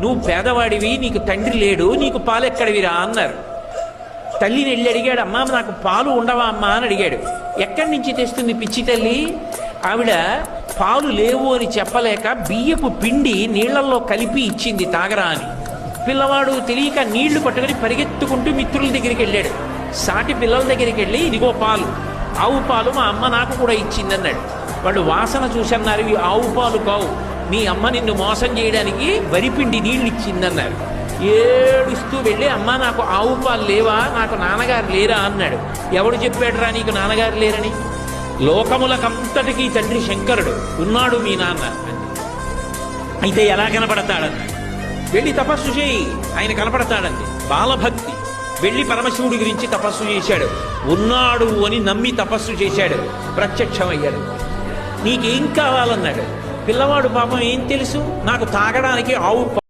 నువ్వు పేదవాడివి, నీకు తండ్రి లేడు, నీకు పాలు ఎక్కడివిరా అన్నారు. తల్లిని వెళ్ళి అడిగాడు, అమ్మా నాకు పాలు ఉండవా అమ్మా అని అడిగాడు. ఎక్కడి నుంచి తెస్తుంది పిచ్చి తల్లి? ఆవిడ పాలు లేవు అని చెప్పలేక బియ్యపు పిండి నీళ్లలో కలిపి ఇచ్చింది తాగరా అని. పిల్లవాడు తెలియక నీళ్లు పట్టుకుని పరిగెత్తుకుంటూ మిత్రుల దగ్గరికి వెళ్ళాడు. సాటి పిల్లల దగ్గరికి వెళ్ళి, ఇదిగో పాలు, ఆవు పాలు మా అమ్మ నాకు కూడా ఇచ్చిందన్నాడు. వాళ్ళు వాసన చూసన్నారు, ఇవి ఆవు పాలు కావు, మీ అమ్మ నిన్ను మోసం చేయడానికి వరిపిండి నీళ్ళు ఇచ్చిందన్నారు. ఏడుస్తూ వెళ్ళి, అమ్మ నాకు ఆవు పాలు లేవా, నాకు నాన్నగారు లేరా అన్నాడు. ఎవడు చెప్పాడురా నీకు నాన్నగారు లేరని? లోకములకంతటికీ తండ్రి శంకరుడు, ఉన్నాడు మీ నాన్న. అయితే ఎలా కనపడతాడన్నాడు. వెళ్ళి తపస్సు చేయి, ఆయన కనపడతాడండి. బాలభక్తి. వెళ్ళి పరమశివుడి గురించి తపస్సు చేశాడు. ఉన్నాడు అని నమ్మి తపస్సు చేశాడు, ప్రత్యక్షమయ్యాడు. నీకేం కావాలన్నాడు. పిల్లవాడు పాపం ఏం తెలుసు, నాకు తాగడానికి ఆవు